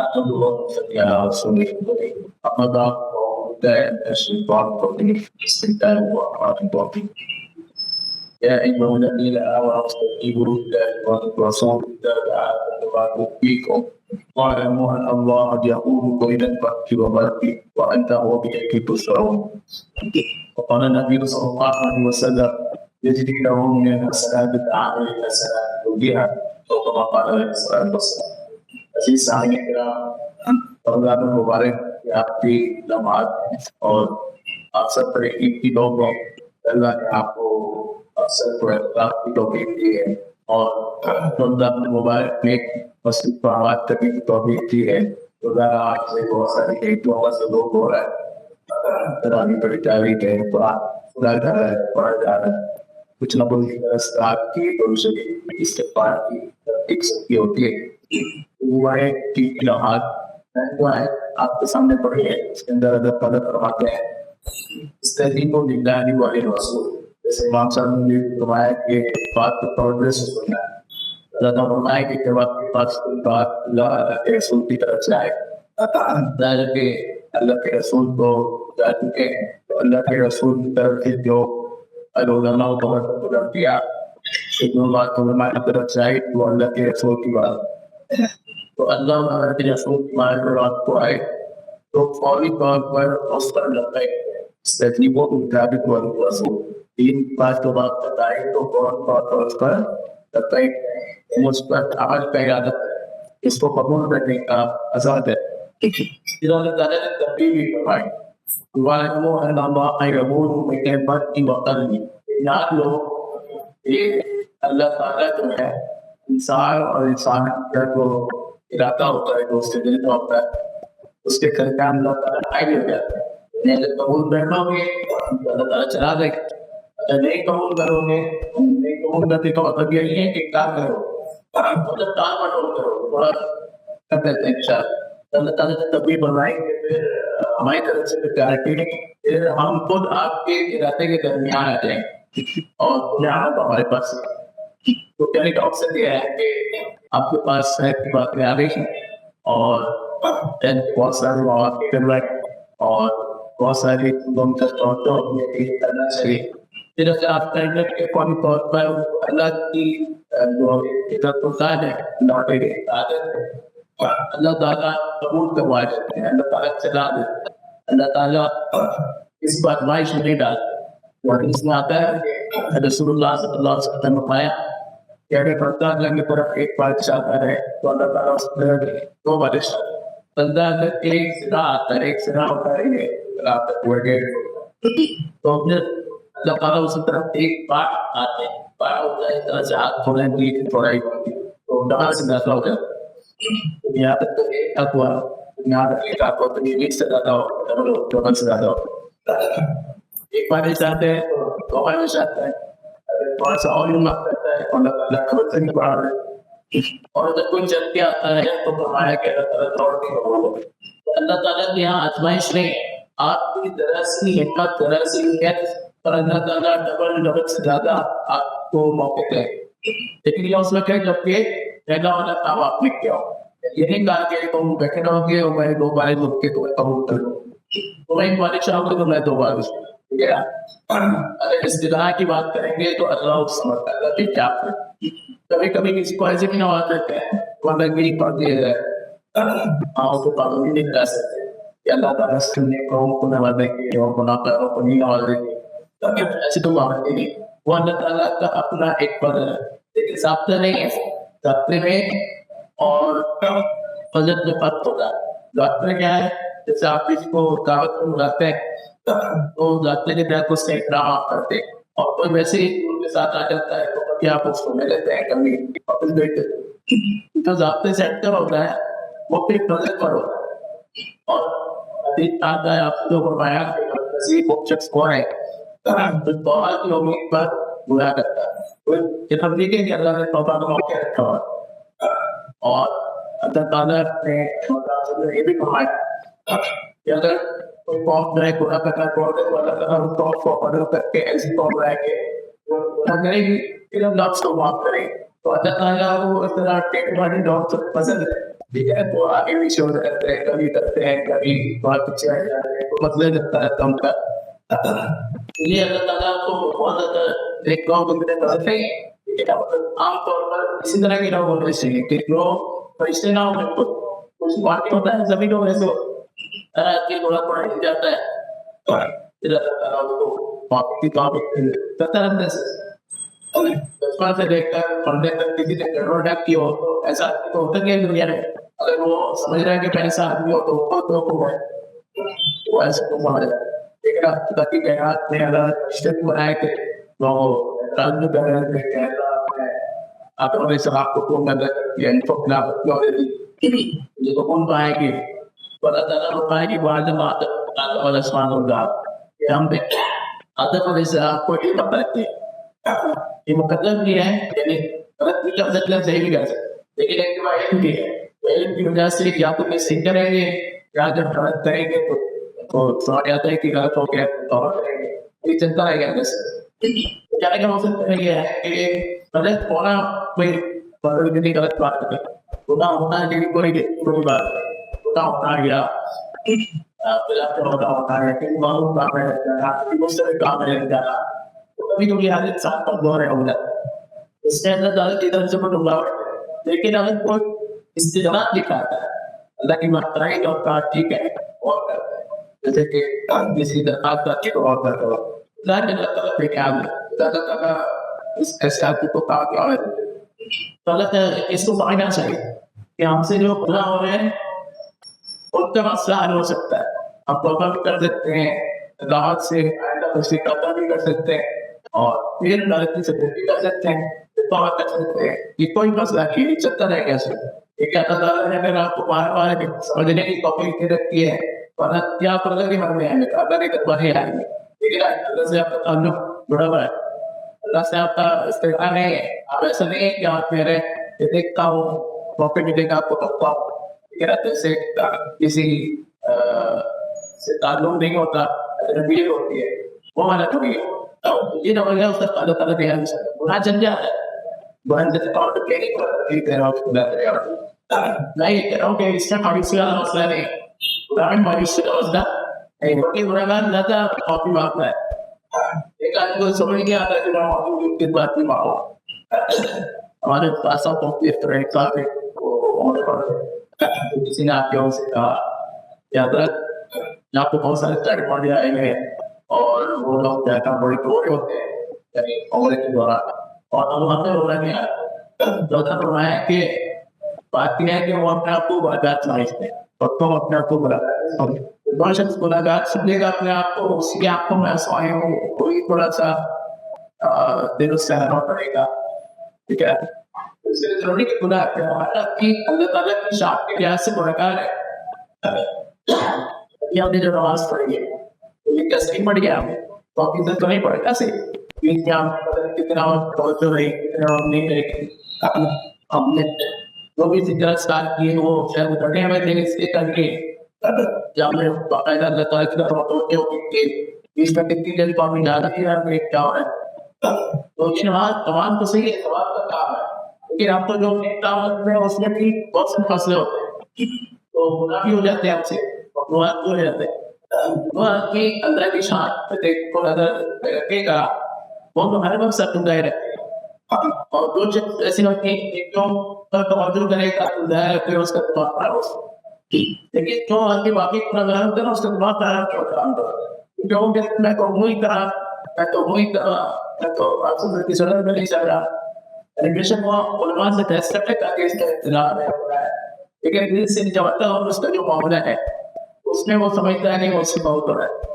اللهم صل على رسول الله. أما بعد فأعوذ بالله من الشيطان الرجيم. بسم الله الرحمن الرحيم. يا أيها الذين آمنوا استجيبوا لله والرسول إذا دعاكم لما يحييكم واعلموا أن الله يحول بين الحق والباطل وأنه بإليه تسرون. وقال النبي صلى الله عليه وسلم يجري له من الحسنات الأعمال الحسنات كلها أو كما قال عليه الصلاة والسلام. عزیز سامعین کرام، رمضان المبارک کی آپ کی لمحات اور آپ سب پر عید کی لوگ اللہ نے آپ کو اکثر پر اختلاف کی توفیق دی ہے اور رمضان المبارک میں مسجد پر آواز تبھی کی توفیق دی ہے. روزانہ آج سے بہت ساری عید موقع سے لوگ ہو رہا ہے، تراویح پڑھی جا رہی ہے، قرآن سنا جا رہا ہے، پڑھا جا رہا ہے. کچھ نہ کچھ رات کی روشنی استغفار کی ایک سکی ہوتی ہے. وہ ہے کہ لمحات وہ ہے آپ کے سامنے پڑھی ہے، اس کے اندر اگر قدر فرماتے ہیں استجیبوا للہ وللرسول. جیسے امام صاحب نے فرمایا کہ بات کو توجہ سے سننا ہے. اللہ تعالیٰ فرمایا کہ جب آپ کے پاس کوئی بات اللہ کے رسول کی طرف سے آئے، ظاہر کہ اللہ کے رسول کو جا چکے ہیں، تو اللہ کے رسول کی طرف سے جو علماء کو قدر دیا کہ جو بات علماء کی طرف سے آئی وہ اللہ کے رسول کی بات، تو اللہ کے رسول کی بات کو آئے تو فوری طور پر اس پر استجیبوا للہ والرسول. تین بات جو بات بتائی تو فوراً طور پر اس پر مثبت عمل کا ارادہ ہے، اس کو قبول کرنے کا آزاد ہے. اللہ تعالیٰ نے ترغیب بھی فرمائی وَاعْلَمُوا أَنَّ اللَّهَ يَحُولُ بَيْنَ الْمَرْءِ وَقَلْبِهِ. یاد لو کہ اللہ تعالیٰ جو ہے انسان اور انسان کا جو ارادہ ہوتا ہے، جو اس کے دل میں ہوتا ہے، اس کے درمیان اللہ تعالیٰ آئے ہو جاتا ہے. اگر قبول کر لو گے تو اللہ تعالیٰ چلا دے گا، اگر نہیں قبول کرو گے، نہیں قبول کرتے تو مطلب یہ ہے کہ کام کرو، مطلب کام مطلب کرو، تھوڑا کر دیتے ہیں انشاءاللہ. اللہ تعالیٰ نے تبھی بنائی کہ پھر ہماری طرف سے گارنٹی ہے کہ ہم خود آپ کے ارادے کے درمیان آ جائیں اور یہاں تو ہمارے پاس تو کہنے کا مقصد یہ ہے کہ آپ کے پاس صحت کی باتیں آ رہی ہیں اور بہت سارے مواقع کر رہے ہیں اور بہت ساری کرنا چاہیے. پھر اگر آپ کرنے کے قومی طور پر اللہ کی جو عزت و شان ہے، اللہ کی عادت ہے، اللہ تعالیٰ قبول کروا دیتے ہیں، اللہ تعالیٰ چلا دیتے ہیں. اللہ تعالیٰ اس پر آزمائش نہیں ڈالتے. اور اس میں آتا ہے کہ رسول اللہ صلی اللہ علیہ وسلم نے فرمایا کہ اگر بندہ اللہ کی طرف ایک بار چاہتا ہے تو اللہ تعالیٰ اس پر دو بادشاہ. بندہ اگر ایک سرا آتا ہے، ایک سرا ہوتا ہے تو پھر اللہ تعالیٰ اس طرف ایک بار آتے ہیں، بار ہوتا ہے اس طرح سے ہاتھ تھوڑے دی تھوڑا ہی تو ڈال سے داخلہ ہو جاتا ہے. یہاں تک تو ایک حق ہوا، یہاں تک ایک حق ہو تو یہ سے زیادہ ہو، دونوں سے زیادہ ہو. ایک بار چاہتے ہیں تو بار چاہتا ہے، تھوڑا سا اور معاف کرتا ہے اور اللہ تعالیٰ خود سے نہیں پڑھا رہے. اور اگر کوئی چل کے آتا ہے تو فرمایا کہ اللہ تعالیٰ توڑ کے ہو. اللہ تعالیٰ کے یہاں آزمائش نہیں، آپ کی طرح سی حکمت، طرح سی نیت، اور اللہ تعالیٰ ڈبل سے زیادہ آپ کو موقع دے. لیکن یہ اس میں کہ جب کہ پہلا والا کام آپ نے کیا ہو، یہ نہیں کہا کہ تم بیٹھے رہو گے اور میں دو بار لوگ کے تمہیں قبول کر لوں، تمہیں ایک بار چاہو گے تو میں دو بار. اگر استدعا کی بات کریں گے تو اللہ اس سمجھتا ہے کہ کیا کریں. کبھی کبھی کسی کو ایسے بھی نواز دیتے ہیں وہ میری پڑھتی ہے آؤں کو پابندی نہیں کر سکتے کہ اللہ تعالیٰ سننے کو نواز دیں گے اور گناہ کروں کو نہیں نواز دیں گے. ایسی تو پابندی نہیں، وہ اللہ تعالیٰ کا اپنا ایک فضل ہے. لیکن ضابطہ نہیں ہے، ضابطے میں اور فضل میں فرق ہوگا. ضابطے کیا ہے؟ جیسے آپ کسی کو دعوت میں بلاتے ہیں تو ضابطے کے تحت اس سے احترام آپ کرتے ہیں، اور کوئی ویسے ہی ان کے ساتھ آ جاتا ہے تو کبھی آپ اس کو مل لیتے ہیں، کبھی واپس بیٹھتے ہیں. جو ضابطے سے احترام ہوتا ہے وہ پھر فضل پر ہوتا ہے. اور حدیث آتا ہے آپ کو فرمایا کہ نصیب وہ شخص کون ہے تو بہت لوگوں پر برا کرتا ہے. یہ ہم دیکھیں کہ اللہ نے توبہ کا موقع رکھا ہوا اور اللہ تعالیٰ نے یہ بھی فرمایا کہ اگر کوئی قوم جو ہے گناہ کرنا چھوڑ دے تو اللہ تعالیٰ اس قوم کو بدل کر کے ایسی قوم رہے کہ گناہ کرے گی پھر ہم لفظ کو معاف کریں. تو اللہ تعالیٰ کو اس طرح ٹیکنالوجی ڈاکٹر پسند ہے ٹھیک ہے تو آگے بھی شو کرتے ہیں کبھی کرتے ہیں کبھی بہت اچھے مطلب لگتا ہے ان کا یہ اللہ تعالیٰ کو بہت زیادہ ایک گاؤں کو کرتے ہیں عام طور پر اسی طرح کے لوگ ہونے چاہیے کہ جو فرشتے نہ ہو کچھ واقع ہوتا ہے سبھی لوگ ایسے کے تھوڑا تھوڑا ہل جاتا ہے پھر اللہ تعالیٰ کو واقعی طور پر کرتا رہتا ہے بچپن سے دیکھ کر پڑھنے تک کسی نے کروڑ ڈاک کی ہو تو ایسا تو ہوتا نہیں ہے دنیا میں اگر وہ سمجھ رہا ہے کہ پیسہ آدمی ہو تو بہت لوگ کو ہے وہ ایسے تو مار جائے لیکن آپ تاکہ کائنات میں اللہ رشتے کو بنائے کہ وہ رنگ کر کے atau oleh seraku pun ada yang pernah jadi pun baik pada dalam baik pada mata atau oleh Subhanallah yang ada pada seraku itu berarti ini mukadam ni jadi kalau kita sedang saya juga jadi yang kedua ini yang kedua sih ya tu mesti करेंगे या जब गलत करेंगे तो समझ आता है कि गलत हो गया और ये चिंता है बस क्या क्या हो सकता है कि गलत होना कोई नहीं गलत बात है होना होना है कोई बात होता गया होता है कि मालूम काम है बहुत सारे काम रहेगा कभी कभी हालत साथ पर बहुत होगा इससे अंदर दाल की तरफ से पढ़ूंगा लेकिन अगर कोई इस्तेमाल दिखाता है अल्लाह की मात्राएं और का ठीक है और जैसे कि किसी दरखास्त का ठीक और करता हो अल्लाह ताला पे क्या है अल्लाह ताला इस ऐसे आदमी को कहा क्या है तो अल्लाह इसको मानना चाहिए कि हमसे जो खुला हो रहे हैं उनका मसला हल हो सकता है हम तौबा भी कर सकते हैं राहत से आइंदा उसकी तौबा भी कर सकते हैं और फिर गलती से भी कर सकते हैं तौबा कर सकते हैं ये कोई मसला नहीं चलता रहेगा ऐसे एक अल्लाह ने अगर आपको बार बार समझने की कोशिश की रखी है और क्या पता कि मन में आएंगे अल्लाह ने कब नहीं आएंगे लेकिन अल्लाह से आपका ताल्लुक जुड़ा हुआ है अल्लाह से आपका इस्तेमाल नहीं है आप ऐसा नहीं है कि आप मेरे देखता हूँ मौके मिलेगा आपको करता हूँ से किसी से ताल्लुक नहीं होता रबीर होती है वो वाला कभी ये ना हो गया उसका अल्लाह ताला के यहाँ बुरा जन जाता है bukan tetap begini di dalam budaya lain kalau kayak Islam harus segala masalah ni bukan manusia sudah mungkin orang data kopi apa ikan itu sebenarnya ada di dalam waktu kita berarti mau ada pasal kopi mereka di sini apa yang saya ya berat nak pun saya cari dia ini और वो लोग जाकर बड़ी टोरे होते हैं यानी और एक द्वारा और वहाँ पे उन्होंने चौथा फरमाया कि बात यह है कि वो अपने आप को मुलाकात समझते हैं और तुम अपने आप को मुलाकात शख्स मुलाकात सुनेगा अपने आप को उसकी आंखों में आंसू आए हो कोई थोड़ा सा दिल उससे हरना पड़ेगा ठीक है इसलिए जरूरी कि खुदा हमारा की अल्लाह ताला की शान के लिहाज से मुलाकात है ये हमने जो नमाज पढ़ी है ये कैसे पढ़ गया हमें तो आप इधर तो नहीं पढ़ेगा सही क्या कितना कितना नहीं करेंगे हमने जो भी सिक्का स्टार्ट किए वो शायद उतरने हमें देंगे इसके करके जब मैं बाकायदा रहता है कि बीच में कितनी जल्दी कॉपी डाल दी यार मैं क्या हो रहा है तो ये नमाज तमाम तो सही है सवाल का काम है लेकिन आप तो जो दावत में उसमें भी बहुत से फंसले होते हैं तो मुनाफी हो जाते हैं आपसे वो हो जाते हैं वो आपकी अंदर की शान देखो अगर रखेगा वो हमारे पास सब दायरे और दो चीज ऐसी होती है एक तो तवज्जो करेगा तो दायरे फिर उसका तवज्जो लेकिन जो आगे बाकी प्रोग्राम होता है ना उसका बहुत सारा प्रोग्राम जो मैं तो वही मैं तो आपसे की सूरत में नहीं चल रहा एजुकेशन वो उलमा से टेस्ट करके ताकि इसका इत्तलाह है लेकिन इससे जब आता है उसका जो मामला है उसमें वो समझता है नहीं वो उससे बहुत हो रहा है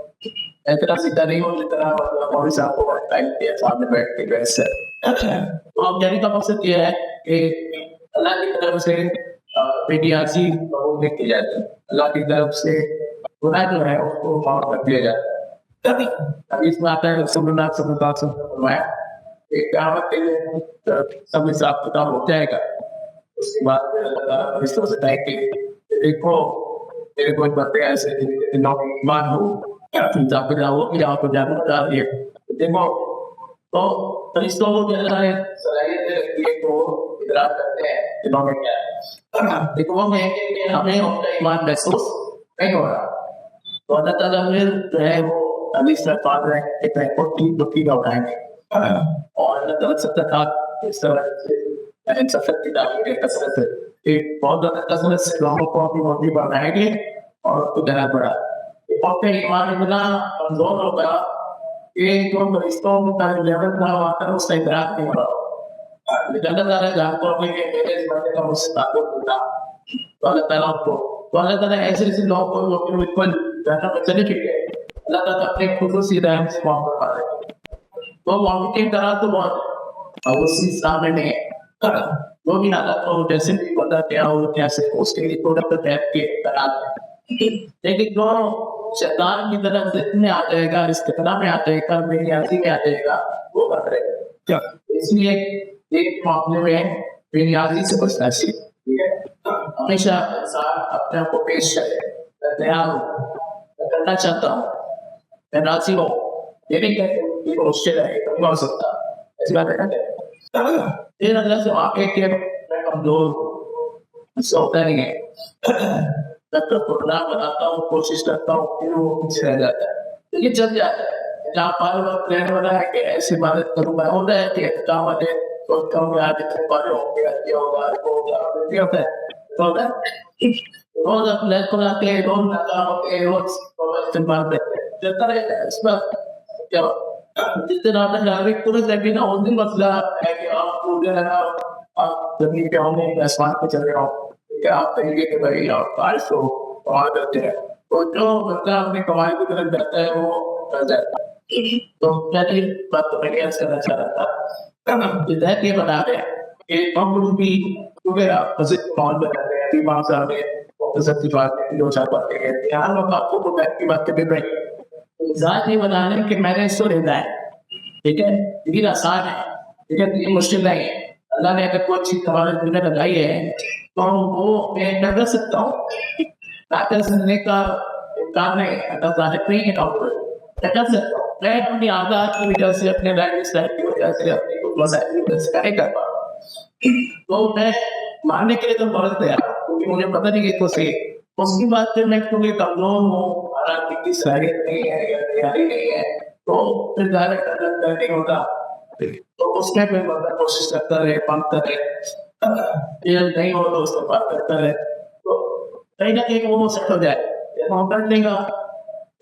इतना सीधा नहीं हो जितना मौलवी साहब को टाइम दिया सामने बैठ के वैसे और कहने का मकसद ये है कि अल्लाह की तरफ से बेटी आसी देखी जाती है अल्लाह की तरफ से गुनाह जो है उसको माफ कर दिया जाता है अभी इसमें आता है सुनना एक कहावत के लिए सब हिसाब किताब हो जाएगा उसके बाद रिश्तों से तय के देखो मेरे कोई बातें ऐसे मान हो जाकर जाओ कि आपको जागरूक डाल दिए देखो तो फरिश्तों को क्या है सलाहियत रखती है तो इदराक करते हैं दिमाग में क्या है Ikaw may hame iman besos kayo तो अल्लाह ताला ने जो है वो अभी सरकार है एक रिपोर्ट की दुखी का उठाएंगे और अल्लाह ताला से तक इस तरह से इन सफर की दावी के कसरत है एक बहुत ज्यादा कसरत से लोगों को अपनी मौती बढ़ाएंगे और उसको देना पड़ा और फिर ईमान इतना कमजोर होगा कि जो फरिश्तों का लेवल था वहाँ पर उसका इदराक नहीं हो रहा अल्लाह ताला जानता है कि मेरे बंदे का मुझसे ताल्लुक होता तो अल्लाह ताला को तो अल्लाह ताला ऐसे ऐसे लोगों को वो अपने उत्पन्न रहना चले चुके हैं अल्लाह ताला अपने खुसूसी रहम से वहाँ पर पा रहे हैं तो वहाँ की तरह तो बहुत और उसी सामने वो भी हालत हो जैसे भी बता क्या हो कैसे उसके लिए थोड़ा सा टैप के करा लेकिन जो शैतान की तरफ से में आ जाएगा इस्तिफादा में आ जाएगा बेनियाजी में आ जाएगा वो कर रहे क्या इसलिए एक मामले में बेनियाजी से बचना चाहिए ठीक है हमेशा इंसान अपने आप को पेश करे मैं तैयार हूँ मैं करना चाहता हूँ मैं राजी हूँ ये नहीं कहते कि कोशिश रहे कभी हो सकता ऐसी बात है फिर अल्लाह से आके के मैं कमजोर सोता नहीं है तब तक प्रोग्राम बनाता हूँ कोशिश करता हूँ फिर वो पीछे रह जाता है तो ये चल जाता है जहाँ पार वक्त प्लान बना है कि ऐसी इबादत करूँगा होता है कि काम वाले सोचता हूँ आज इतने पारे होंगे ये होगा वो होगा ये होता है तो होता है रोज अपने को लाके रोज लगा होके रोज इस्तेमाल करते हैं चलता रहता है इस पर क्या जितना आपने नागरिक पुरुष लेकिन उस दिन मसला है कि आप पूरे आप जमीन पे होंगे आसमान पे चल रहे हो कि आप कहेंगे कि भाई आप बारिश हो कमाई करते हैं तो जो बंदा अपनी कमाई की तरफ जाता है वो कर जाता है तो पहली बात तो मैंने ऐसा करना चाह रहा था विधायक ये बता रहे हैं कि हम लोग भी क्योंकि आप मस्जिद मॉल में रहते हैं बीमार से आगे सच्ची बात है जो चार बातें हैं यहाँ लोग आपको को बैठ की बात करते हैं जात ये बता रहे हैं कि मैंने इसको लेना है ठीक है लेकिन आसान है ठीक है ये मुश्किल नहीं है अल्लाह ने अगर कोई चीज हमारे दिल में लगाई है तो हम वो मैं कर सकता हूँ ताकत सुनने का इम्कान नहीं अगर जाहिर नहीं है डॉक्टर कर सकता हूँ मैं अपनी आदत की वजह से अपने लाइफ स्टाइल की वजह से अपनी नहीं कर पा तो मैं मानने के लिए तो बहुत तैयार क्योंकि मुझे पता नहीं कि तो सही उसकी बात से मैं क्योंकि कमजोर हूँ आर्थिक की सहूलियत नहीं है या तैयारी नहीं है तो फिर ज़्यादा नहीं होता तो उसमें मैं बंदा कोशिश करता रहे मांगता रहे ये नहीं हो तो उसको बात करता रहे तो कहीं ना कहीं वो सेट हो जाए हम कर देगा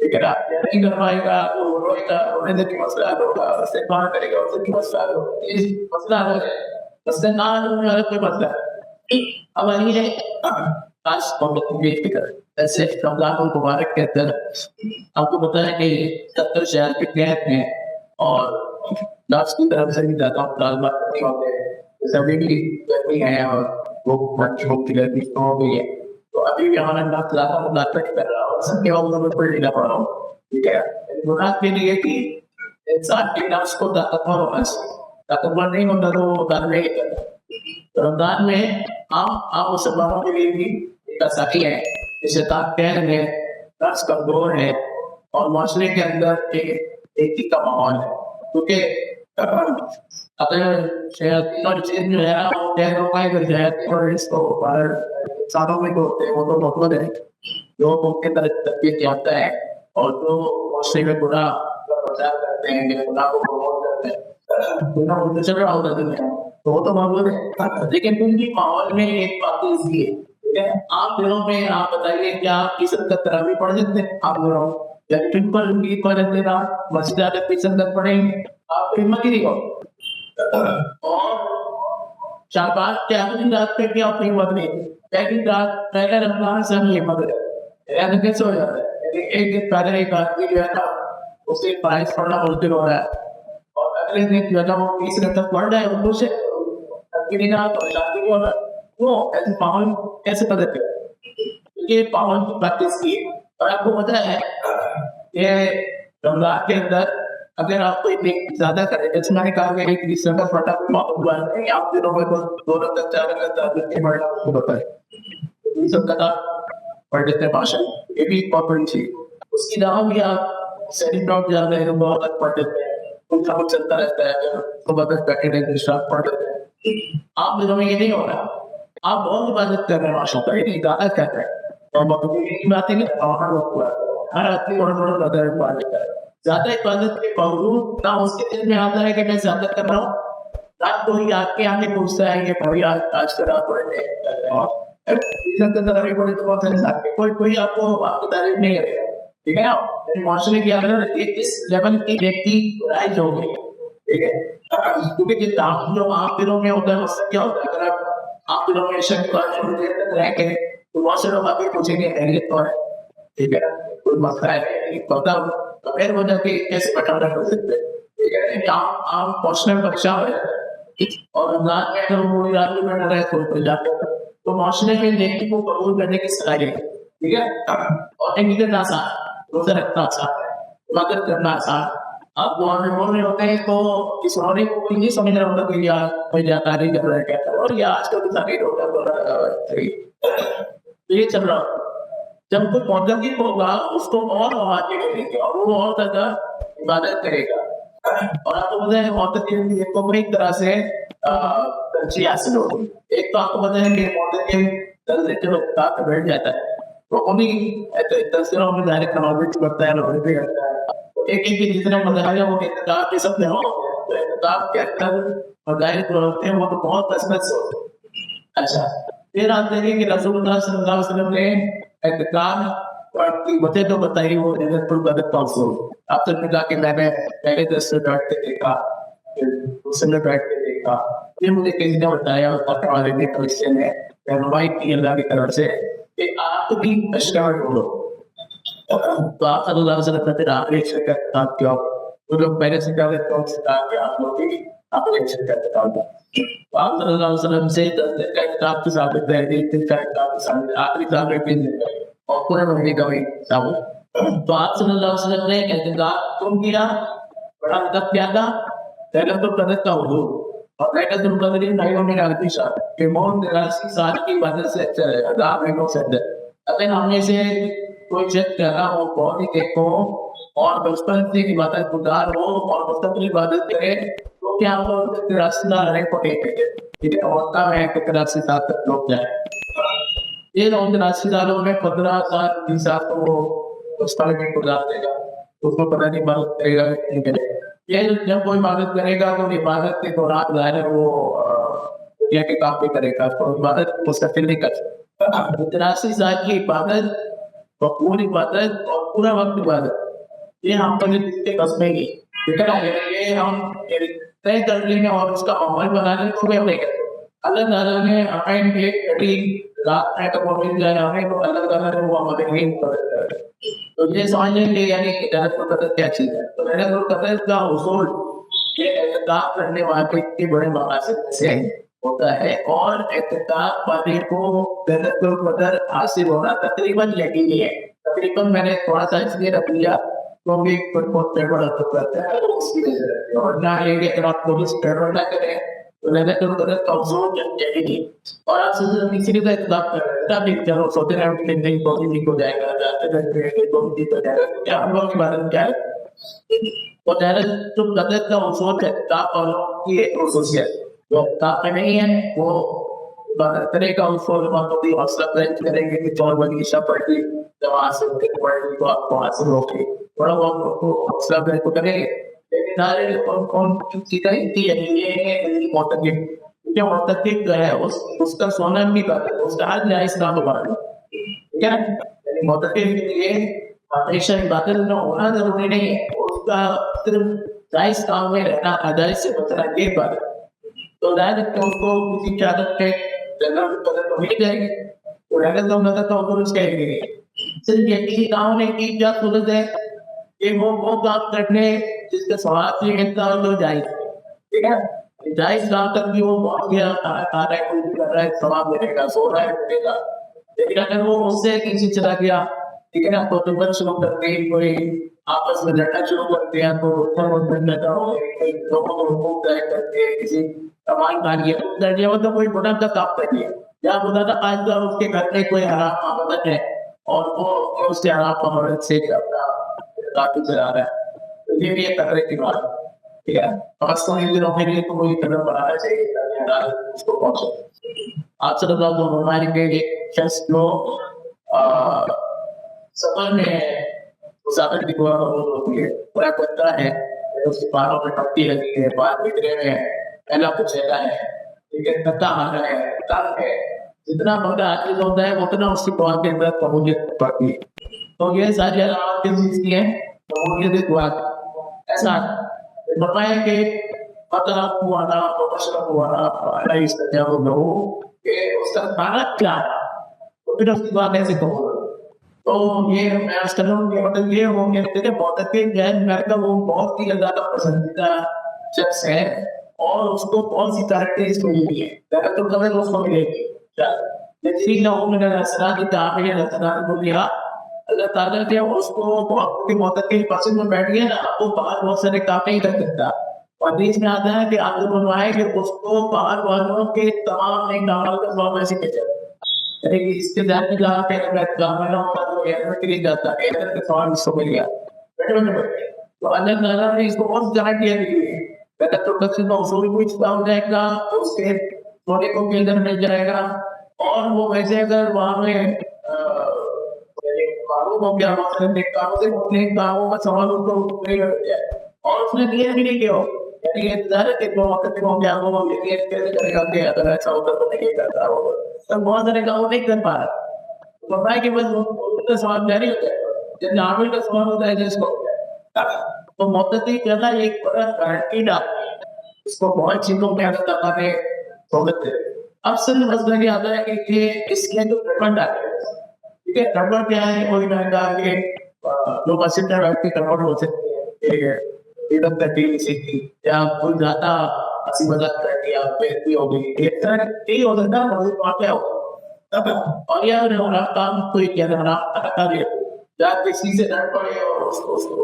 ठीक है नहीं कर पाएगा तो रोएगा रोने देने की मसला होगा उससे बाहर करेगा उससे की मसला होगा मसला हो जाए उससे ना वाला कोई मसला अब वही है आज वेट कर ऐसे रमजान मुबारक के अंदर आपको पता है कि 70 शहर के तहत हैं और लास्ट की तरफ से भी जाता हूँ लालबाग नहीं होते सभी की गर्मी है और वो बच्चों की गर्मी हो गई है तो अभी भी हमारा नाटक कर रहा हूँ सबके वालों में पढ़ लेना पड़ रहा हूँ ठीक है मुराद के लिए कि इंसान के नफ्स को ताकतवर होना चाहिए ताकतवर नहीं होता तो वो काम नहीं करता रमजान में आप मुसलमानों के लिए भी एक सही है जिसे कह रहे हैं नफ्स कमजोर है और माशरे के अंदर एक ही का माहौल है क्योंकि अगर शयातीन और जिन जो है वो कहरों का अगर शयातीन और इसको इंसानों में होते हैं वो तो मतलब है जो उनके तबीयत आता है और जो माशरे में बुरा प्रचार करते हैं गुनाह को प्रमोट करते हैं गुनाह उनसे चल रहा होता है तो वो तो मामूल है लेकिन उनकी माहौल में एक बात इसलिए आप दिनों में आप बताइए क्या आपकी संगत तरावी पढ़ सकते हैं आप लोग या ट्रिपल भी पढ़ देना मस्जिद की संगत पढ़ेंगे आप हिम्मत ही नहीं हो और शाबाश के आखिरी रात पे भी आप हिम्मत नहीं पहली रात पहले रमजान से हम हिम्मत है यानी कैसे हो जाता है एक दिन पहले एक आदमी जो है ना उसे प्राइस पढ़ना मुश्किल हो रहा है और अगले दिन जो है ना वो 20 घंटे तक पढ़ रहा है उनको से ना तो शादी हो रहा है वो ऐसे माहौल कैसे पता चले ये माहौल की प्रैक्टिस की और आपको पता है ये रमजान के अंदर अगर आप कोई ज्यादा करें जैसे मैंने कहा कि एक दूसरे का फटा हुआ नहीं आप दिनों में तो 2 तक 4 तक बढ़ना आपको पता है सब कथा पढ़ लेते हैं भाषा ये भी इम्पोर्टेंट चीज उसके अलावा भी आप सेटिंग आउट जा रहे हैं बहुत तक पढ़ लेते हैं उनका कुछ चलता रहता है तो बदल बैठे रहते हैं पढ़ लेते हैं आप दिनों में ये नहीं हो रहा आप बहुत इबादत कर रहे हैं माशाअल्लाह, ये इबादत कर रहे हैं और मकबूल की बातें नहीं हर आदमी थोड़ा ज्यादा इबादत कर रहा है। ज्यादा इबादत के बावजूद ना उसके दिल में आता है कि मैं ज्यादा कर रहा हूँ, ना कोई आके आके पूछता है कि भाई आज कर आप कोई कोई आपको आपको तारीफ नहीं करेगा, ठीक है ना। माशरे की अगर इस लेवल की व्यक्ति राइज हो गई, ठीक है, क्योंकि जिन आप दिनों में होता है उससे क्या होता है, अगर आप दिनों में शक रह के तो बहुत से लोग आके पूछेंगे खैरियत तो है, ठीक है, कोई मसला है पता बगैर वजह के कैसे पटाना कर सकते हैं, ठीक है। आप पर्सनल परेशान हो जाते हैं और रमजान में अगर वो रात में बैठ रहे तो जाते हैं तो माशरे में नेकी को कबूल करने की सलाहियत है, ठीक है। और एक निकलना आसान, रोजा रखना आसान है, इबादत करना आसान। आप बोल रहे होते हैं तो इस होने को कोई नहीं समझ रहा होता कि यार कोई जाता नहीं कर रहा है क्या, और ये आजकल तो सारे होता बोल रहा है तो ये चल रहा है। जब कोई मौजूदगी होगा उसको और आगे करेंगे और वो और ज्यादा इबादत करेगा। और आपको पता है मौजूदगी को एक तरह से तरजीह हासिल होगी। एक तो आपको पता है कि मौजूदगी 10 घंटे लोग बैठ जाता है तो उन्हीं 10 दिनों में डायरेक्ट नमाज पढ़ता है, नमाज भी करता है। एक एक जितने मज़ाहिर वो इंतज़ार के सब हो तो इंतज़ार के अंदर मज़ाहिर जो होते हैं वो तो बहुत कसरत से होते हैं। अच्छा, फिर आप देखें कि रसूलुल्लाह सल्लल्लाहु अलैहि वसल्लम ने इंतज़ार की वजह तो बताई, वो जन्नतुल बदर तौसूल। आपने कहा कि मैंने पहले 10 से बैठ के देखा, फिर दूसरे में बैठ के देखा, फिर मुझे किसी ने बताया और हमारे ने क्वेश्चन है रहनुमाई की अल्लाह की तरफ से कि आप भी अशकार ढूंढो। तो आप सल्लल्लाहु अलैहि वसल्लम ने आखिरी शिरकत आप क्यों, वो लोग पहले से क्या कहते हैं सिखा के आप लोग की आखिरी शिरकत बता दो। तो आप सल्लल्लाहु अलैहि वसल्लम से 10 दिन का किताब के साबित है, 1 दिन का किताब के साबित, आखिरी किताब में 3 दिन का और पूरे महीने का भी साबित। तो आप सल्लल्लाहु अलैहि वसल्लम ने इंतजार तुम किया, बड़ा मतलब क्या था, लैलतुल कदर का हुजूर और लैलतुल कदर इन महीनों में आती शान कि मौत 83 साल की इबादत से अच्छा है 1000 महीनों से अंदर। अगर हमने से कोई चेक करा हो बहुत ही देखो और बचपन से इबादत गुजार हो और मुस्तकिल इबादत करे तो क्या वो 83 साल रहे को ठीक है, होता है कि 83 साल तक लोग जाए। ये लोग 83 सालों में 15 साल 20 साल तो वो मुस्तकिल में गुजार देगा, उसको पता नहीं इबादत करेगा नहीं करेगा। ये जब कोई इबादत करेगा तो इबादत के दौरान ज़ाहिर है वो दुनिया के काम भी करेगा, तो इबादत मुस्तकिल नहीं कर सकता। 83 साल की इबादत और पूरी इबादत और पूरा वक्त इबादत ये हम पर के बस में ही, ठीक है ना। ये हम तय कर लेंगे और उसका अमल बना लेंगे तो हम नहीं करते। अल्लाह ताला ने हमें एक घड़ी रात में तो मिल जाए हमें तो अल्लाह ताला ने वो अमल नहीं कर, तो ये समझ लेंगे यानी कि लैलतुल कदर क्या चीज़ है। तो लैलतुल कदर का उसूल ये एहतिकाफ करने वाले के बड़े मकासद से होता है और एहतिकाफ वाले को लैलतुल कदर हासिल होना तकरीबन यकीनी है। तकरीबन मैंने थोड़ा सा इसलिए रख लिया क्योंकि बहुत गड़बड़ हो जाता है उसकी वजह से, और ना ये कि अगर आप लोग गड़बड़ ना करें तो लैलतुल कदर का उसूल यकीनी। और आप सिर्फ इसी का इत्तलाफ कर रहे हैं तभी चलो सोते रहे कि नहीं बहुत ठीक हो जाएगा, जाते रहते बहुत ठीक हो जाएगा, क्या हम लोग की बात क्या है। तो लैलतुल कदर का उसूल एहतिकाफ और ये खसूसियत जो एहतिकाफ में नहीं है वो तरह का उसूल मामूली हौसला अफजाई करेंगे कि 4 बजे ईशा पढ़ ली नमाज से पढ़ तो आपको हासिल होगी, थोड़ा बहुत हौसला अफजाई तो करेंगे। लेकिन सारे कौन चीज़ें इतनी ये मोतक़िद जो मोतक़िद है उसका सोना भी कर उसका हर जायज़ ना होगा, ठीक है। मोतक़िद के लिए हमेशा इबादत में होना जरूरी नहीं है, उसका सिर्फ जायज़ काम में रहना, नाजायज़ से बचना ये बात है। तो डायरेक्ट उसको किसी की आदत पे जगह पता तो मिल जाएगी, तो डायरेक्ट तो नजर तो उसको कहेंगे सिर्फ ये किसी गाँव ने की क्या सूरत है कि वो काम करने जिसके स्वाद से इंसान हो जाए, ठीक है। जायज़ काम तक भी वो पहुंच गया, खा रहा है कुछ भी कर रहा है सवाब मिलेगा, सो रहा है मिलेगा। लेकिन अगर वो उससे किसी चला गया, ठीक है ना, तो तुम शुरू करते हैं कोई आपस में लड़ना शुरू करते हैं तो लोगों को हुकूक तय करते हैं किसी कमाल मारिए दर्जे में तो कोई गुनाह का काम करिए या खुदा का खासा उसके घर में कोई हराम आमदन है और वो उससे हराम आमदन से अपना काफी चला रहा है, तो ये भी एक तकरीर की बात है, ठीक है। खासतौर इन दिनों में तो कोई कदम बढ़ाना चाहिए ताकि उसको पहुंचे। outside of the romantic just go सफर में मुसाफिर की दुआ कबूल होती है। बड़ा करता है उसकी बालों में टपटी लगी है, बाल बिखरे हुए हैं, पहला कुछ ऐसा है, ठीक है, थका हारा है, तंग है, जितना बंदा आखिर होता है उतना उसकी दुआ के अंदर कबूलियत पड़ती है। तो ये सारी अलामत चीज है कबूलियत दुआ ऐसा बताया कि मतलब वाला प्रोफेशनल वाला अलग इस्तेमाल हो कि उसका खाना क्या है, तो फिर उसकी दुआ कैसे कबूल। तो ये मैं आज कर रहा हूँ कि मतलब ये हो गया तेरे बहुत अच्छे जैन मेरे का वो बहुत ही ज्यादा पसंदीदा शख्स है और उसको बहुत सी कैरेक्टरिस्टिक्स मिली है। मैं तो कभी उसको मिलेगी लेकिन ना वो मेरा रसना की ताबीर रसना को दिया अल्लाह ताला ने उसको बहुत अच्छे पसंद में बैठ गया ना, आपको बाहर बहुत सारे काम नहीं कर सकता। और बीच में आता है कि आगे बनवाए कि उसको बाहर वालों के तमाम नए काम का बहुत ऐसे के इसके साथ में जहाँ पे गाना होता तो एयर के लिए जाता है, एयर के सवाल इसको मिल गया बैठे बैठे बैठे। तो अल्लाह ताला ने इसको बहुत जान दिया कि पहले तो बच्चे को उसूल भी हो जाएगा, तो उसके थोड़े को के अंदर मिल जाएगा और वो वैसे अगर वहाँ में कारों को क्या मतलब कारों से अपने कारों का सवाल उनको नहीं कर जाए और उसने दिया भी नहीं किया यानी ये ज़्यादा के वक्त को क्या वो ये कैसे करेगा कि अगर ऐसा होता तो नहीं करता वो तो बहुत सारे काम नहीं कर पा रहा। तो भाई कि बस उनका सवाल जारी होता है जब आमिर का सवाल होता है जिसको तो मुत्तकी करना एक बड़ा गारंटी डाल इसको बहुत चीजों में आता है सोचते अक्सर मसला ये आता है कि इसके जो रिफंड आते हैं ठीक है, गड़बड़ क्या है कोई ना के दो परसेंट के गड़बड़ हो सकती है, ठीक है, एकदम तकलीफ सीखी या कोई ज्यादा हंसी मजाक कर दिया बेइज्जती हो गई एक तरह यही हो सकता है बहुत वाकया हो तब और यार होना काम कोई क्या करना आता है जब किसी से डर पड़े और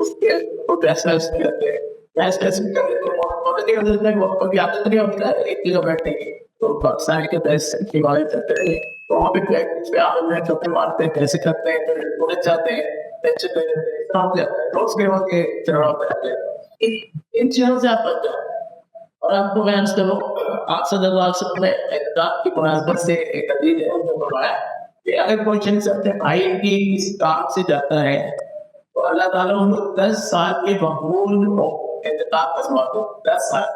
उसके वो फैसला करते हैं फैसला करते हैं तो पता नहीं होता है वो कभी आदत नहीं होता है एक जगह बैठने की तो पाकिस्तान के देश की बात करते हैं तो वहाँ पे प्रैक्टिस पे आप में चौके मारते हैं कैसे करते हैं उड़े जाते हैं टेंशन में रहते हैं तो उसके बाद के चढ़ाव करते हैं इन चीजों से आप बच जाओ और आपको मैं आज करो आप सदर में इक़्तिदार की मुनासबत से एक हदीस है जो बताया कि अगर कोई शख्स अपने भाई की किसी काम से जाता है तो अल्लाह ताला उनको 10 साल के मकबूल इंतकाम का सवाब दो 10 साल,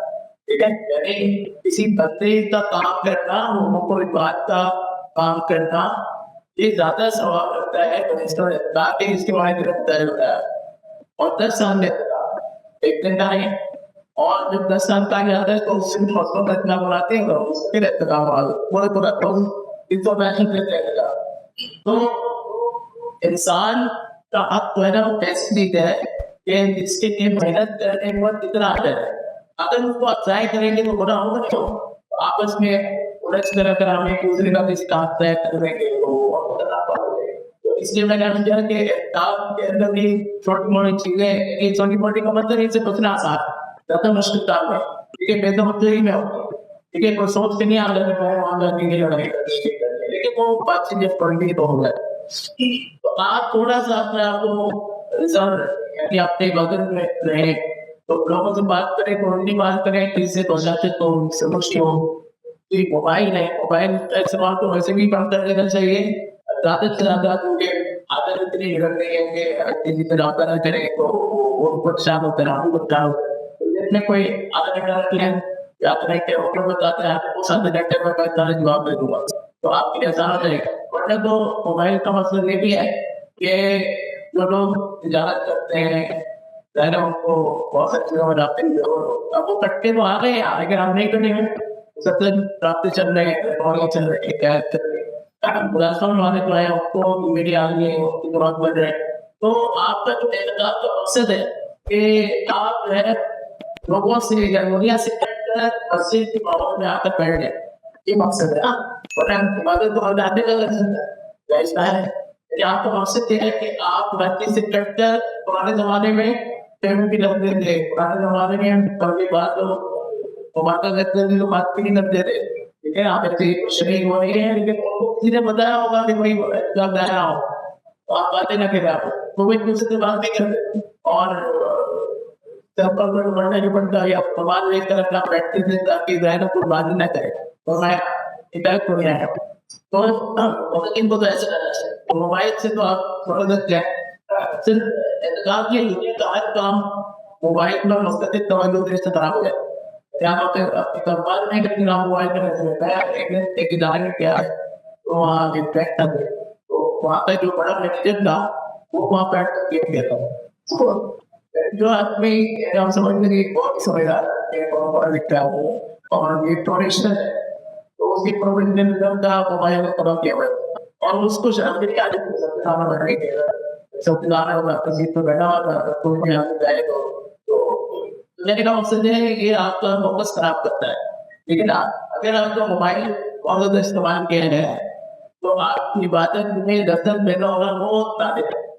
ठीक है, यानी किसी बंदे का काम करना वो कोई बात का काम करना ये ज्यादा सवाब रखता है तो इसके बारे में रखता है और 10 साल में एक दिन का है और जब 10 साल का जाता है तो उससे फसलों का इतना बनाते हैं उसके रहते काम पूरा पूरा इंफॉर्मेशन देते हैं। तो इंसान का हक तो है ना वो कैसे देता है कि इसके लिए मेहनत करने के बाद कितना आता है अगर उसको अप्लाई करेंगे तो बड़ा होगा तो आपस में उलझ कर अगर हमें दूसरे का किसी काम तय करेंगे तो इसलिए मैंने समझा कि काम के अंदर भी छोटी मोटी चीजें छोटी मोटी का मतलब इनसे कुछ आसान ज्यादा मुश्किल काम है, ठीक है, मैं तो मतलब ही में ठीक है, कोई सोच के नहीं आ रहा लेकिन वो बात से जब पढ़नी तो होगा तो आप थोड़ा सा अपने आप को अपने बगल में रहे तो लोगों से बात करें थोड़ी बात करें किससे तो जाते तो समझते हो मोबाइल है मोबाइल का इस्तेमाल तो वैसे भी कम कर देना चाहिए ज्यादा से ज्यादा क्योंकि आदत इतनी निकल रही है कि जितना ज्यादा ना करें तो वो नुकसान होता है नुकसान जितने कोई आधा घंटा प्लान या घंटे ऊपर बताते हैं आपको 7 घंटे में मैं सारा जवाब दे दूंगा तो आपके लिए आसान हो जाएगा। वरना तो मोबाइल का मसला ये भी है कि जो लोग तिजारत करते हैं ज़ाहिर उनको बहुत अच्छी जगह बनाते हैं अब वो कट्टे तो आ गए हैं लेकिन हम नहीं तो नहीं सबसे रास्ते चल रहे हैं और चल रहे हैं क्या मुलाजम वाले तो है उसको मीडिया आ गई है उसकी जरूरत बढ़ रहे हैं तो आपका जो मकसद है कि आप जो है लोगों से जरूरिया से मस्जिद के माहौल में आकर बैठ गए ये मकसद है ना मगर तो हटाने का ऐसा है कि आपका मकसद ये है कि आप मस्जिद से कटकर पुराने जमाने में पेड़ भी लग थे पुराने जमाने में कभी बात तो बात भी नहीं करते थे ठीक है आप शरीर हो रही है लेकिन किसी ने बताया होगा कि कोई जब रहा हो तो आप बातें न करें आप वो एक दूसरे से बात नहीं करते और बढ़ना नहीं पड़ता या प्रमाण लेकर अपना प्रैक्टिस ताकि जहनों को बात न करे तो मैं इम्पैक्ट हो गया है। तो मतलब इनको तो ऐसा करना चाहिए। तो मोबाइल से तो आप थोड़ा सा क्या सिर्फ इंतजार की दुनिया का हर काम मोबाइल पर मुस्तकिल तवज्जो से खराब हो गया। यहाँ पे अपने कारोबार में कितनी नाम मोबाइल पर रहता है, एक इदारे में क्या है, तो वहाँ इम्पैक्ट था, तो वहाँ पे जो बड़ा मैनेजर था वो वहाँ पे गेम खेलता था। तो जो आदमी हम समझने की बहुत समझदार है, बहुत बड़ा दिखता है वो, और ये प्रोफेशनल है, तो उसकी प्रोफेशनलिज्म का मोबाइल में पता किया हुआ है, और उसको शायद भी आगे खाना बना ही दे रहा है। सब गाना होगा तो सीट पे बैठा होगा तो यहाँ पे जाए तो लेकिन मकसद ये है कि आपका फोकस खराब करता है। लेकिन अगर आपका मोबाइल बहुत ज़्यादा इस्तेमाल किया गया है तो आपकी इबादत में 10 महीना होगा वो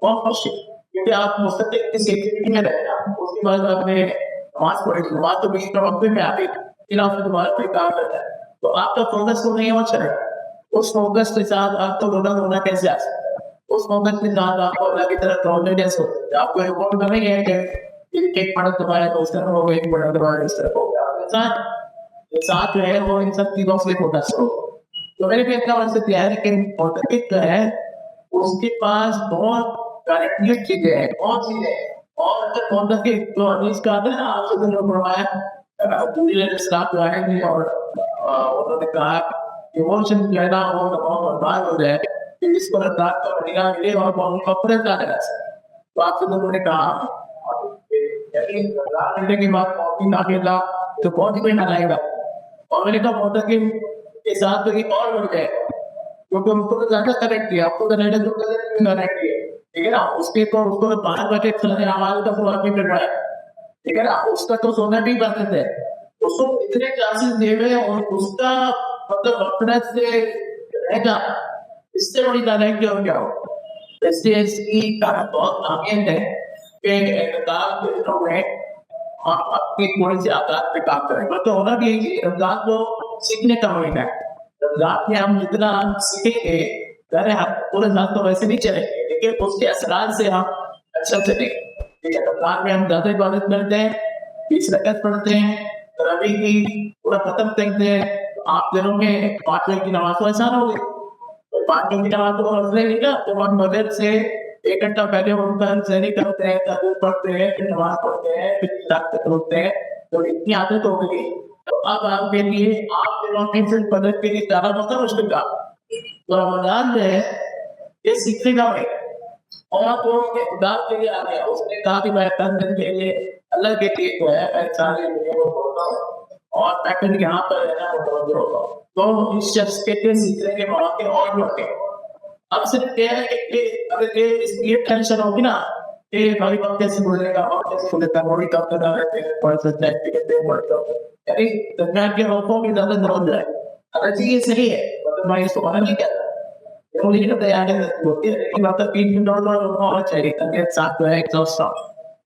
बहुत खुश है, क्योंकि आप मुस्तकिल किसी एक्टिविटी में रहे हैं, उसके बाद आपने नमाज पढ़ी, नमाज तो बीच वक्त में आप खिलाफ नमाज पे काम करता है, तो आपका फोकस तो नहीं हो चलेगा। उस फोकस के साथ आपको रोना कैसे आ सकता है, उस फोकस के साथ आपको अल्लाह की तरफ दौड़ने कैसे हो सकता है। आपको एक वक्त नहीं है कि एक पढ़ा तुम्हारे दोस्त हो गए, एक पढ़ा तुम्हारे दोस्त हो गया, साथ जो है वो इन सब चीजों से फोकस करो। तो मेरे कहने का मकसद यह है कि मोटरकिट जो है उसके पास बहुत कनेक्टेड चीजें हैं, बहुत चीजें हैं, और अगर मोटरकिट जो हदीस का आता है ना, आपसे तो लोग पढ़वाया पूरी स्टाफ जो आएंगे और उन्होंने कहा इमोशन जो है ना वो बहुत बर्बाद हो जाए, इस पर रात का बढ़िया मिले और बहुत कॉन्फिडेंस आ जाए। तो आपसे लोगों ने कहा घंटे की बात कॉफी ना खेला तो बहुत ही ना आएगा, और मैंने कहा मोटरकिट के साथ तो एक और बढ़ गए, क्योंकि उनको तो ज्यादा कनेक्ट किया, आपको तो कनेक्ट किया, ठीक है ना, उसके तो उसको 5 बजे चलने आवाज का फोन भी कर रहा है, ठीक है ना, उसका तो सोना भी बंद है, उसको इतने क्लासेस दे हुए और उसका मतलब कॉन्फिडेंस से रहेगा, इससे बड़ी तारीफ क्या हो क्या हो। इसलिए इसकी बहुत अहमियत है कि रमजान के दिनों में आप अपनी थोड़ी सी आदत पे काम करें। तो होना भी है कि रमजान को सीखने का महीना है, रमजान में हम जितना सीखेंगे अरे हम पूरे साल तो वैसे नहीं चलेंगे, लेकिन उसके असरार से हम अच्छा चलेंगे। ठीक है, रमजान में हम 10 इबादत करते हैं, 20 रकअत पढ़ते हैं, तरावी की पूरा खत्म करते हैं, तो आप दिनों में 5 वक्त की नमाज तो आसान हो गई। तो 5 वक्त की नमाज तो फर्ज नहीं ना, तो हम मगरिब से 1 घंटा पहले उठकर सहरी करते हैं, तहज्जुद पढ़ते हैं, फिर नमाज पढ़ते हैं, फिर तहज्जुद पढ़ते हैं, तो इतनी आदत हो गई। तो अब आपके लिए आप दिनों में सिर्फ मदद के लिए ज्यादा मतलब मुश्किल का तो रमजान में ये सीखने का महीना है, और आपको खुदा के लिए आ गया, उसने कहा कि मैं 10 दिन के लिए अल्लाह के लिए जो है मैं 4 दिन के लिए वो बोलता हूँ, और मैं फिर यहाँ पर रहना मुतवज्जो होता हूँ। तो इस शख्स के लिए सीखने के मौके और बढ़ते हैं। अब सिर्फ ये है कि अगर ये टेंशन होगी ना कि भाई वक्त कैसे बोलेगा और कैसे बोलेगा, बॉडी कब तक रहते हैं, पढ़ सकते हैं, कहते हैं पढ़ता हूँ, यानी दुनिया के लोगों की ज्यादा जरूरत है। अगर चीज सही है तो मैं इसको मना नहीं करता, मुझे तो तैयार होती है, लेकिन मतलब 3 दिन होना चाहिए ताकि साथ में एग्जॉस्ट हो,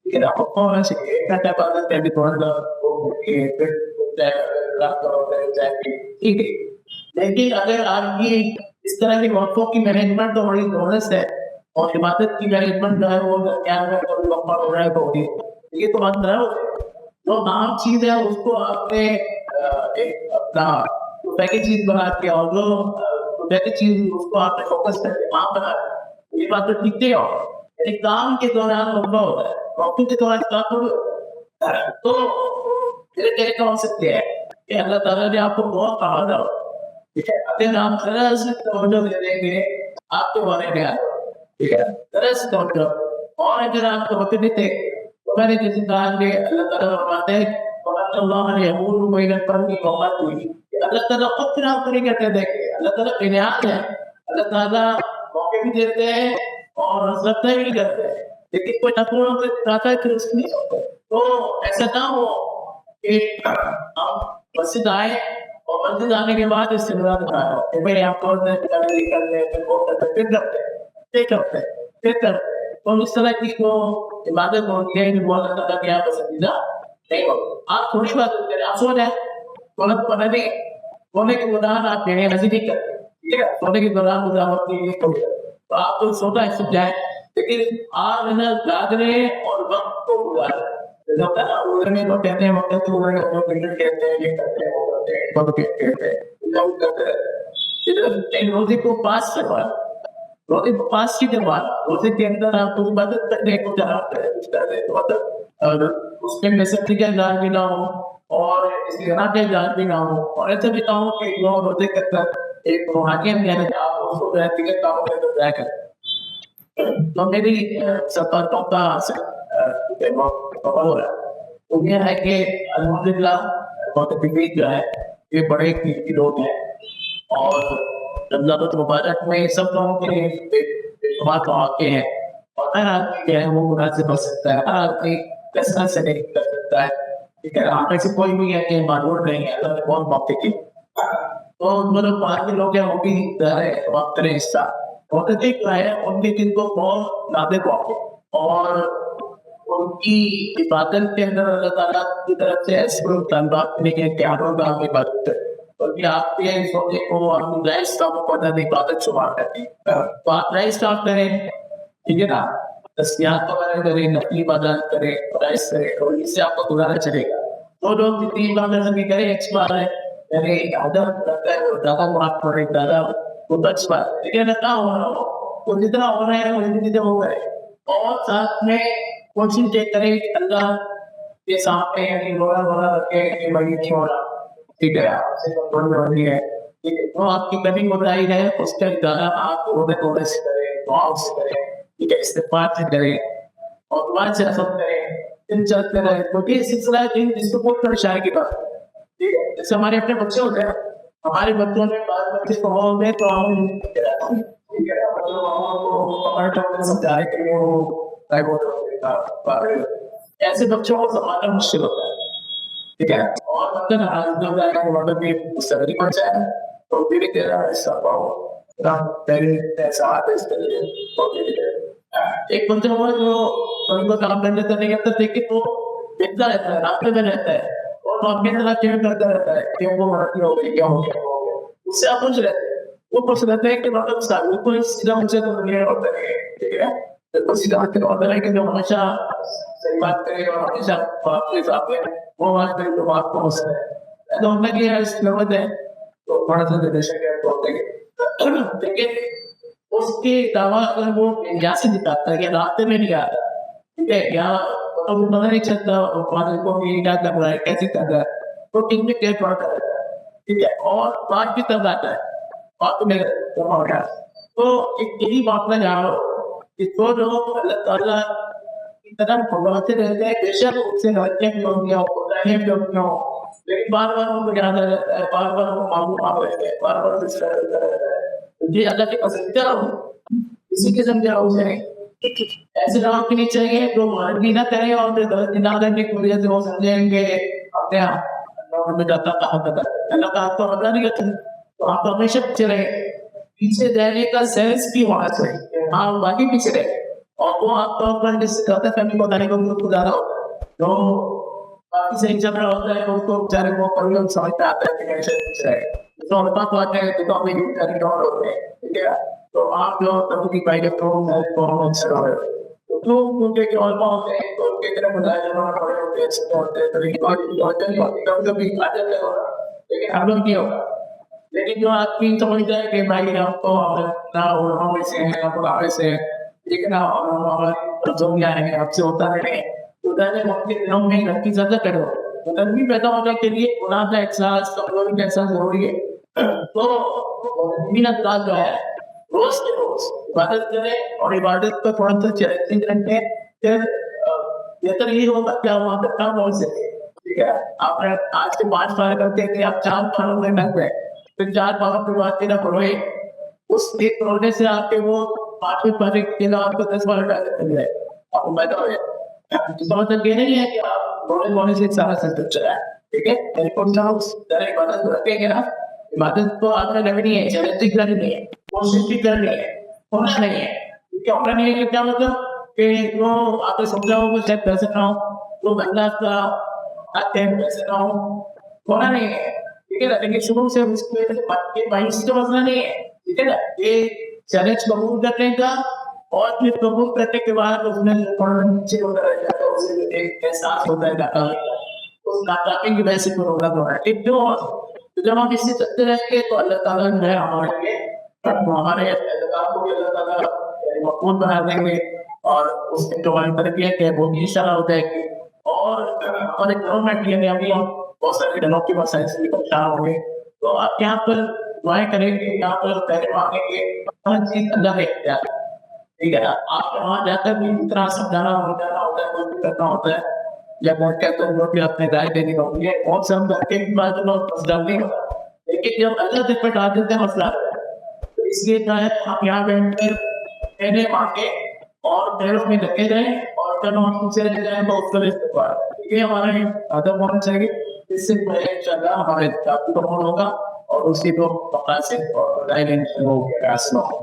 लेकिन आपको होना चाहिए एक घंटा बाद कैंडी थोड़ा ठीक है। लेकिन अगर आपकी इस तरह की वक्फों की मैनेजमेंट तो बड़ी बोनस है, और इबादत की मैनेजमेंट जो है वो क्या है तो वक्फा हो रहा है होगी, ये तो बात है। तो आम चीज है उसको आपने एक अपना पैकेज चीज बना के, और जो पैकेज चीज उसको आपने फोकस करके वहां बना, ये बात तो ठीक है। और काम के दौरान वक्फा होता है, वक्फे के दौरान काम तो मेरे कहने का मकसद ये है कि अल्लाह ताला ने आपको बहुत कहा था, ठीक है, अगर आप जरा से तवज्जो दे देंगे आपके बारे में, ठीक है, जरा से तवज्जो, और अगर आप तवज्जो देते तो मैंने जैसे कहा कि अल्लाह ताला फरमाते हैं अल्लाह ने यमून बैन पर की कौमत हुई, अल्लाह ताला खुद खराब करेंगे कहते देखें, अल्लाह ताला बेनियाज है, अल्लाह ताला मौके भी देते हैं और नसरतें भी करते हैं, लेकिन कोई नफरों से चाहता है कि उसमें नहीं होता। तो ऐसा ना हो कि आप मस्जिद आए और मस्जिद आने के बाद इस्तेमाल कराओ कि भाई आपको कर ले फिर वो करते फिर करते तो इस तरह की को इबादत होती है कि बहुत ज्यादा क्या पसंदीदा नहीं हो। आप थोड़ी बात करें, आप सो जाए गलत पता नहीं सोने के दौरान आप कहने नजर नहीं करते, ठीक है, सोने के दौरान तो आप तो सोता है सो जाए, लेकिन आप है ना जागने और वक्त को गुजारे लोग कहते हैं वक्त तो कहते हैं ये करते हैं वो करते हैं कहते हैं फिर रोजे को पास करवा, रोजे को पास की करवा, रोजे के अंदर आपको इबादत करने को मतलब और उसमें मैसेज का जान भी ना हो और इस्तेमाल के जान भी ना हो, और ऐसे भी ना हो कि लोग रोजे करकर एक रूहानी मेहनत आप उसको व्यक्तिगत कामों में तो जाया कर। तो मेरी सफलताओं का हो रहा है तो ये है कि अल्हम्दुलिल्लाह बहुत जो है ये बड़े कीमती लोग हैं और रमजान मुबारक में सब लोगों के बात आते हैं और हर आदमी जो है वो मुनासिब हो सकता है, हर आदमी कसरत से नहीं कर सकता है। ठीक है, आप में से कोई भी है कि मालूम नहीं है तो बहुत मौके की तो मतलब बाहर के लोग हैं वो भी वक्त ने हिस्सा बहुत ठीक है, उनके दिन को बहुत नादे को और उनकी इबादत के अंदर अल्लाह ताला की तरफ से ऐसे तनबाक लेके क्या होगा हमें इबादत क्योंकि आप ये सोचे को हम राइस का पता नहीं इबादत शुमार करती तो आप राइस स्टार्ट करें, ठीक है ना, तस्बिहात वगैरह करें, नकली इबादत करें, राइस करें तो इससे आपको गुजारा चलेगा। तो लोग जितनी इबादत भी करें एक्सपायर है यानी आदम लगता है वो ज़्यादा मार्क पड़े ज़्यादा वो बच पाए, लेकिन ना हो रहा हो वो जितना हो रहा है वो जितने हो गए और साथ में कोशिश ये करें कि अल्लाह के सामने यानी रोना रोना रखे कि भाई नहीं हो रहा, ठीक है, आपसे कंट्रोल में होनी है, ठीक है, तो आपकी कभी बताई है उसका ज़्यादा आप रोने धोने से करें, दुआ से करें, ठीक है, इस्तिग़फ़ार से करें और दुआ से असर करें, दिन चलते रहे क्योंकि ये सिलसिला दिन जिसको बहुत परेशानी की बात है, ठीक है, जैसे हमारे अपने बच्चे होते हैं, हमारे बच्चों ने बात बच्चे को में तो हम ठीक है, मतलब हर टॉपिक समझाए कि वो ऐसे बच्चों को संभालना मुश्किल होता है, ठीक है, और मतलब भी सैलरी बढ़ जाए तो धीरे धीरे ऐसा एक बंदा हुआ जो उनको काम करने तो नहीं करता लेकिन वो देखता रहता है, रास्ते में रहता है और अपने तरह चेंज करता रहता है कि वो मराठी हो गई क्या हो गया उससे आप पूछ रहते हैं, वो पूछ रहते हैं कि मतलब सालों को सीधा उनसे तो नहीं होता है, ठीक है, तो सीधा के ऑर्डर है कि जो हमेशा सही बात करे और हमेशा आपके साथ में वो बात करें तो आपको हौसला है तो हमने किया इस नौबत है तो थोड़ा सा निर्देशक है तो लेकिन उसके अलावा अगर वो यहाँ से दिखाता है कि रास्ते में नहीं आता, ठीक है, या तो वो पता नहीं चलता फादर को ये क्या कर रहा है कैसे कर रहा है तो टीम में क्या कर रहा है, ठीक है, और बात भी तब आता है बात में हो रहा है तो एक यही बात में जा रहा हूँ कि जो लोग अल्लाह ताला की तरफ भगवाते रहते हैं बेशक उससे हटने की होंगे बताने की होंगे लेकिन बार बार उनको याद रहता है, बार बार वो मालूम आ रहते हैं, बार बार दूसरा रहता है ये अल्लाह की पसंदीदा इसी के समझा उसे ऐसे लोग भी नहीं चाहिए जो मान भी ना करें और गलत ना करने की वजह से वो समझेंगे अपने आप में जाता कहा था अल्लाह का आपको पता नहीं करता तो आप हमेशा पीछे रहे, पीछे रहने का सेंस भी होना चाहिए, हाँ बाकी पीछे रहे और वो आपको अपना जिससे गलत फैमिली बताने को गुजारा होता है तो बाकी सही चल रहा होता है उनको बेचारे को प्रॉब्लम समझ में आता है कि कैसे पीछे रहे तो हमारे पास बात है तो हमें यूज करने और होते हैं, ठीक है, तो आप जो तब की पाई तो परफॉर्मेंस कर रहे हो तो उनके के और होते हैं तो उनके तरफ बताया जाना पड़े होते हैं सब होते हैं तो ये बात होते हैं कभी आ जाते हो लेकिन हम लोग नहीं होगा लेकिन जो आदमी समझता है कि भाई आपको ना और से है आपको आगे से लेकिन और जो भी आएंगे आपसे होता है तो मैंने अपने दिनों में घर की ज्यादा करो तो तभी पैदा होने के लिए गुनाह का एहसास कमजोरी का एहसास जरूरी है तो मिन्नत का जो है रोज के रोज इबादत करें और इबादत पर थोड़ा सा चैलेंजिंग रखें फिर बेहतर ये होगा क्या वहाँ पे काम हो सके, ठीक है, आपने आज से 5 साल करते हैं कि आप 4 सालों में लग गए फिर 4 सालों के बाद तेरा पढ़ोए उस एक पढ़ने से आपके वो 5वें पढ़े के आपको 10 बार लग जाए आपको बताओ मतलब ये नहीं है कि आप रोने से सारा सेंटर चला है, ठीक है, टेलीफोन का तरह इबादत रखेंगे ना इबादत तो आपने लगनी है चैलेंजिंग करनी है कोशिश भी करनी है होना नहीं है, ठीक है, होना नहीं है क्या मतलब कि वो आपने समझा हो वो चेक कर सकता हूँ वो बंदा का आते हैं कर सकता हूँ होना नहीं है, ठीक है ना, लेकिन शुरू से उसके भाई से मसला नहीं है, ठीक है ना, ये चैलेंज कबूल करने का और फिर कबूल करने के बाद उसमें नीचे होता रहता है उसे एक एहसास होता है उस नाकामी की वजह से होगा तो है जो तो जब हम इससे चलते रहेंगे तो अल्लाह ताला जो है हमारे लिए हमारे एहतिकाम को भी अल्लाह ताला मकबूल बना देंगे और उसकी जो हमारी तरबियत है वो भी इंशाल्लाह हो जाएगी। और हमारे घरों में भी अभी हम बहुत सारे दिनों की बहुत सारी चीजें परेशान होंगे, तो आप यहाँ पर दुआएं करेंगे, यहाँ पर पहले मांगेंगे, हर चीज अल्लाह के इख्तियार में। ठीक है, आप वहाँ जाकर भी इतना समझाना होता है, कुछ भी करना होता है, या पहुंच के तो वो भी अपने राय देनी होती है, बहुत से हम करके भी बाद में लोग मसला नहीं होता, लेकिन जब अल्लाह तक पर डाल देते हैं मसला, तो इसलिए जो है आप यहाँ बैठ कर कहने मांगे और पैरों में लगे रहें, और जब हम उनसे ले जाए तो उसका इस्तेमाल, ये हमारा ही अदब होना चाहिए। इससे पहले इंशाल्लाह हमारे जाति को होगा और उसी को मकासद और राय लेने को प्रयास न हो।